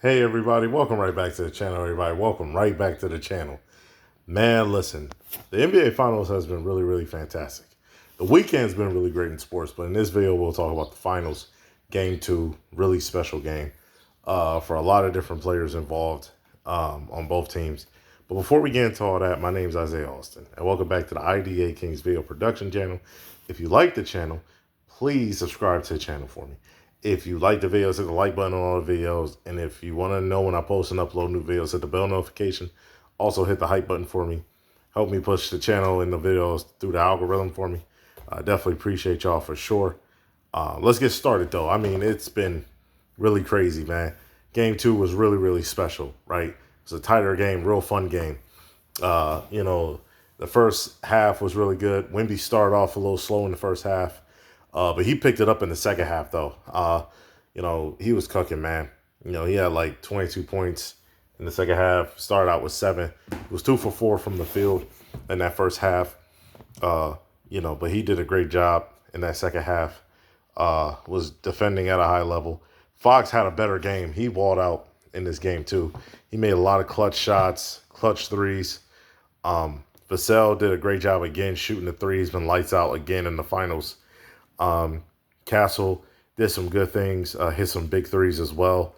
Hey everybody, welcome right back to the channel. Everybody, welcome right back to the channel. Man, listen, the NBA Finals has been really, really fantastic. The weekend's been really great in sports, but in this video, we'll talk about the finals, game two, really special game for a lot of different players involved on both teams. But before we get into all that, my name is Isaiah Austin, and welcome back to the IDA Kings video production channel. If you like the channel, please subscribe to the channel for me. If you like the videos, hit the like button on all the videos. And if you want to know when I post and upload new videos, hit the bell notification. Also hit the hype button for me. Help me push the channel and the videos through the algorithm for me. I definitely appreciate y'all for sure. Let's get started though. I mean, it's been really crazy, man. Game two was really, really special, right? It's a tighter game, real fun game. The first half was really good. Wemby started off a little slow in the first half. But he picked it up in the second half, though. He was cooking, man. He had like 22 points in the second half. Started out with 7. He was 2 for 4 from the field in that first half. But he did a great job in that second half. Was defending at a high level. Fox had a better game. He walled out in this game, too. He made a lot of clutch shots, clutch threes. Vassell did a great job again shooting the threes. Been lights out again in the finals. Castle did some good things, hit some big threes as well.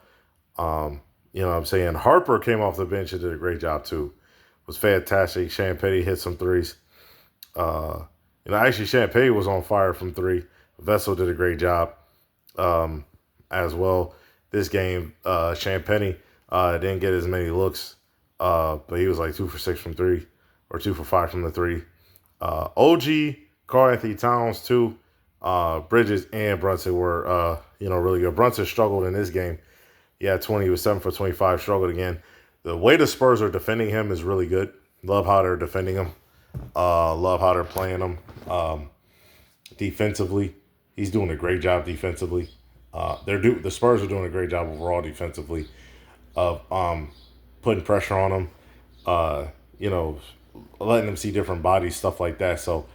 Harper came off the bench and did a great job too. Was fantastic. Champagnie hit some threes. Actually Champagnie was on fire from 3. Vessel did a great job as well. This game, Champagnie didn't get as many looks, but he was like 2 for 6 from 3 or 2 for 5 from the 3. OG, Karl Anthony Towns too. Bridges and Brunson were, really good. Brunson struggled in this game. He had 20. He was 7 for 25. Struggled again. The way the Spurs are defending him is really good. Love how they're defending him. Love how they're playing him. Defensively, he's doing a great job defensively. The Spurs are doing a great job overall defensively of putting pressure on him. Letting him see different bodies, stuff like that. So,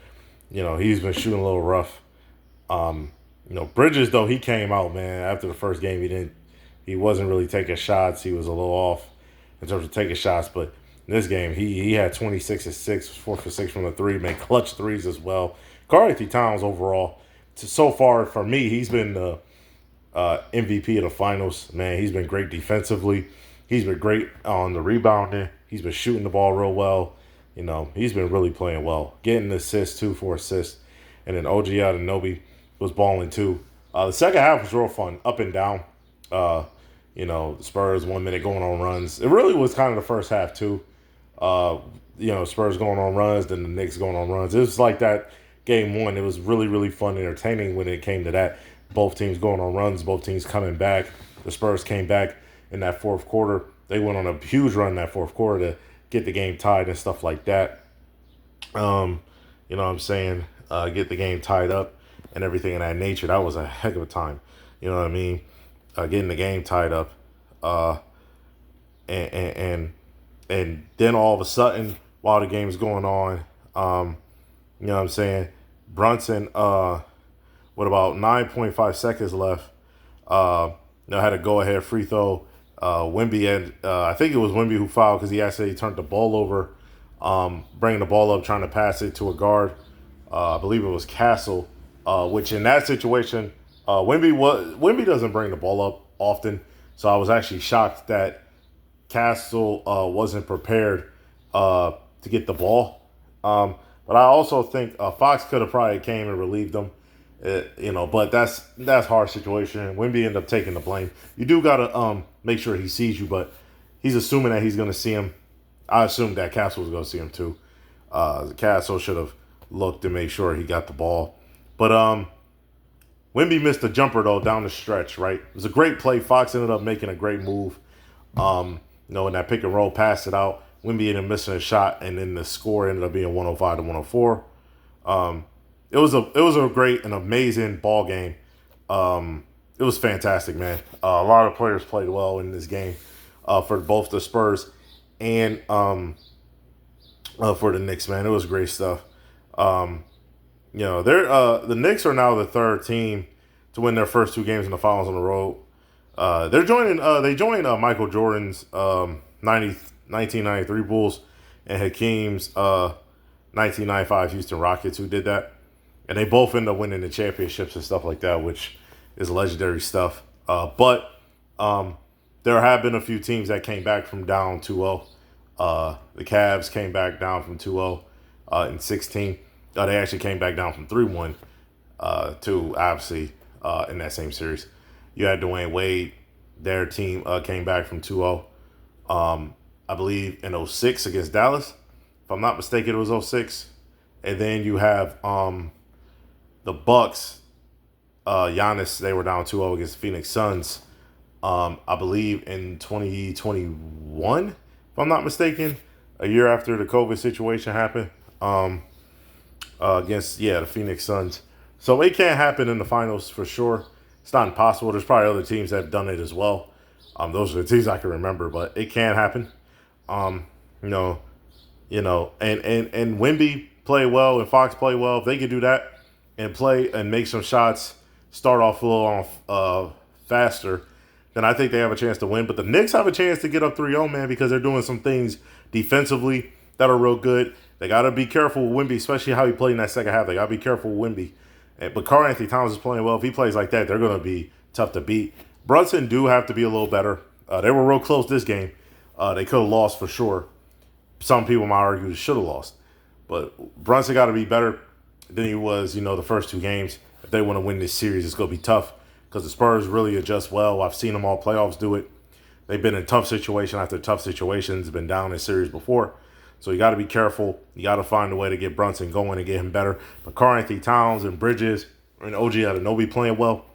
he's been shooting a little rough. Bridges, though, he came out, man, after the first game. He wasn't really taking shots. He was a little off in terms of taking shots, but in this game, he had 26 and 6, 4 for 6 from the 3, made clutch threes as well. Karl Anthony Towns overall, so far for me, he's been the MVP of the finals. Man, he's been great defensively. He's been great on the rebounding. He's been shooting the ball real well. He's been really playing well. Getting assists, 2 for assists. And then OG Anunoby was balling too. The second half was real fun, up and down. The Spurs 1 minute going on runs. It really was kind of the first half too. Spurs going on runs, then the Knicks going on runs. It was like that game 1. It was really, really fun and entertaining when it came to that. Both teams going on runs, both teams coming back. The Spurs came back in that fourth quarter. They went on a huge run in that fourth quarter to get the game tied and stuff like that. Get the game tied up and everything of that nature. That was a heck of a time. You know what I mean? Getting the game tied up. And then all of a sudden, while the game's going on, Brunson, with about 9.5 seconds left, had a go-ahead free throw. Wemby had, I think it was Wemby who fouled because he actually turned the ball over, bringing the ball up, trying to pass it to a guard. I believe it was Castle, which in that situation, Wemby doesn't bring the ball up often, so I was actually shocked that Castle wasn't prepared to get the ball. But I also think Fox could have probably came and relieved them, But that's hard situation. Wemby ended up taking the blame. You do gotta make sure he sees you, but he's assuming that he's gonna see him. I assumed that Castle was gonna see him too. Castle should have looked to make sure he got the ball. But Wemby missed a jumper though down the stretch. Right, it was a great play. Fox ended up making a great move. In that pick and roll, passed it out. Wemby ended up missing a shot, and then the score ended up being 105 to 104. It was a great and amazing ball game. It was fantastic, man. A lot of players played well in this game for both the Spurs and for the Knicks, man. It was great stuff. The Knicks are now the third team to win their first 2 games in the finals on the road. They're joining. They joined Michael Jordan's 1993 Bulls and Hakeem's 1995 Houston Rockets, who did that, and they both end up winning the championships and stuff like that, which is legendary stuff. But there have been a few teams that came back from down 2-0. The Cavs came back down from 2-0 in 16. They actually came back down from 3-1 to obviously in that same series. You had Dwayne Wade. Their team came back from 2-0. I believe in 06 against Dallas. If I'm not mistaken, it was 06. And then you have the Bucks. Giannis, they were down 2-0 against the Phoenix Suns. I believe in 2021, if I'm not mistaken, a year after the COVID situation happened against, the Phoenix Suns. So it can't happen in the finals for sure. It's not impossible. There's probably other teams that have done it as well. Those are the teams I can remember, but it can happen. And Wemby play well and Fox play well. If they could do that and play and make some shots, start off a little faster, then I think they have a chance to win. But the Knicks have a chance to get up 3-0, man, because they're doing some things defensively that are real good. They got to be careful with Wemby, especially how he played in that second half. They got to be careful with Wemby. But Karl Anthony Towns is playing well. If he plays like that, they're going to be tough to beat. Brunson do have to be a little better. They were real close this game. They could have lost for sure. Some people might argue they should have lost. But Brunson got to be better than he was, the first two games. If they want to win this series, it's going to be tough because the Spurs really adjust well. I've seen them all playoffs do it. They've been in tough situation after tough situations, been down in series before. So you got to be careful. You got to find a way to get Brunson going and get him better. But Karl Anthony Towns and Bridges and OG Anunoby playing well,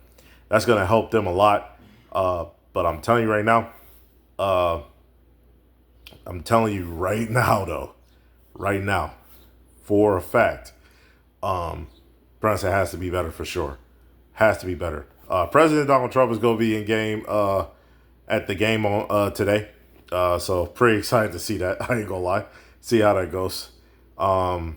that's going to help them a lot. But I'm telling you right now, for a fact, Brunson has to be better for sure. Has to be better. President Donald Trump is going to be in game at the game on today. So pretty excited to see that. I ain't gonna lie. See how that goes. And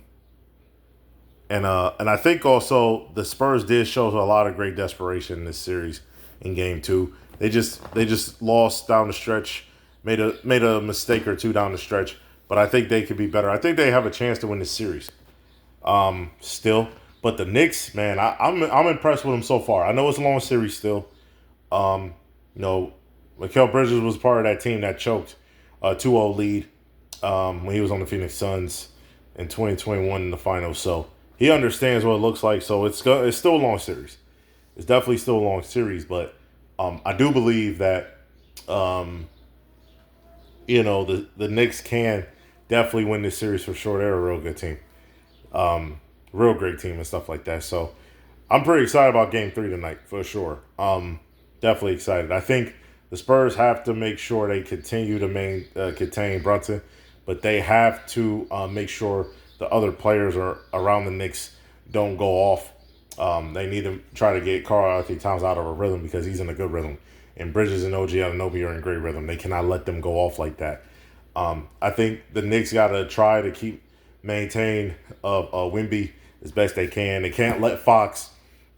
I think also the Spurs did show a lot of great desperation in this series in game 2. They just lost down the stretch, made a mistake or two down the stretch, but I think they could be better. I think they have a chance to win this series. Still. But the Knicks, man, I'm impressed with them so far. I know it's a long series still. Mikal Bridges was part of that team that choked a 2-0 lead when he was on the Phoenix Suns in 2021 in the finals. So he understands what it looks like. So it's still a long series. It's definitely still a long series. But I do believe that, the Knicks can definitely win this series for sure. They're a real good team. Real great team and stuff like that. So I'm pretty excited about game 3 tonight for sure. Definitely excited. I think the Spurs have to make sure they continue to contain Brunson, but they have to make sure the other players are around the Knicks don't go off. They need to try to get Karl Anthony Towns out of a rhythm because he's in a good rhythm. And Bridges and OG Anunoby are in great rhythm. They cannot let them go off like that. I think the Knicks got to try to maintain Wemby as best they can. They can't let Fox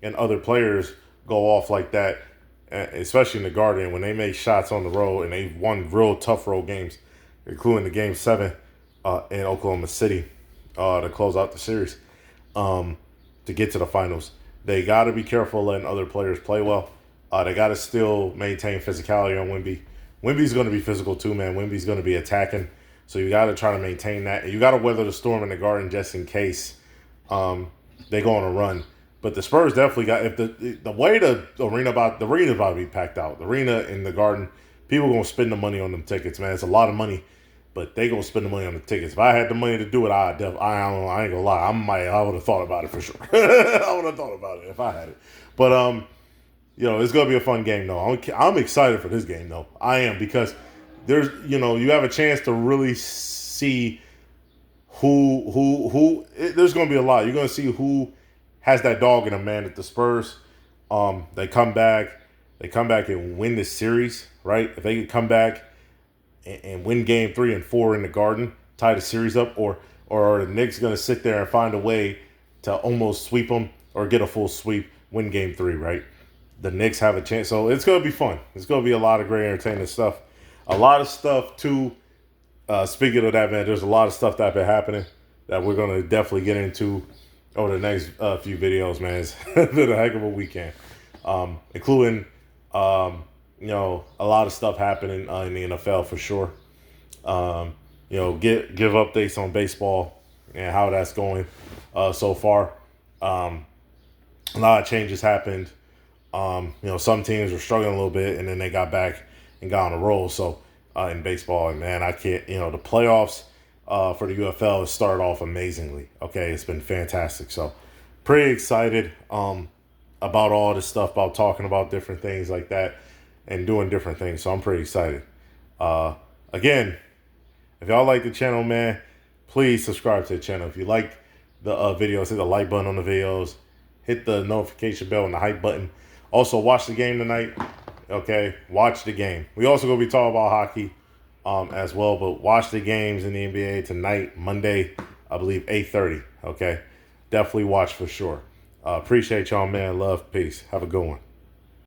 and other players go off like that, especially in the Garden when they make shots on the road and they've won real tough road games, including the Game 7 in Oklahoma City to close out the series to get to the finals. They got to be careful letting other players play well. They got to still maintain physicality on Wemby. Wemby's going to be physical too, man. Wemby's going to be attacking. So you got to try to maintain that. And you got to weather the storm in the Garden just in case they go on a run. But the Spurs definitely got, if the way the arena about to be packed out. The arena in the Garden, people going to spend the money on them tickets, man. It's a lot of money, but they going to spend the money on the tickets. If I had the money to do it, I ain't going to lie. I would have thought about it for sure. I would have thought about it if I had it. But, it's going to be a fun game, though. I'm excited for this game, though. I am, because there's, you have a chance to really see there's going to be a lot. You're going to see who has that dog in them, man. At the Spurs, they come back and win this series, right? If they could come back and win game 3 and 4 in the Garden, tie the series up, or are the Knicks going to sit there and find a way to almost sweep them or get a full sweep, win game 3, right? the Knicks have a chance. So it's going to be fun. It's going to be a lot of great entertaining stuff. A lot of stuff, too. Speaking of that, man, there's a lot of stuff that been happening that we're going to definitely get into over the next few videos, man. It's been a heck of a weekend, including, a lot of stuff happening in the NFL for sure. Give updates on baseball and how that's going so far. A lot of changes happened. Some teams were struggling a little bit, and then they got back and got on a roll. So in baseball, and man, I can't. The playoffs for the UFL has started off amazingly. Okay, it's been fantastic. So pretty excited about all this stuff, about talking about different things like that, and doing different things. So I'm pretty excited. Again, if y'all like the channel, man, please subscribe to the channel. If you like the videos, hit the like button on the videos. Hit the notification bell and the hype button. Also, watch the game tonight. Okay, watch the game. We also going to be talking about hockey as well, but watch the games in the NBA tonight, Monday, I believe 8:30. Okay, definitely watch for sure. Appreciate y'all, man. Love, peace. Have a good one.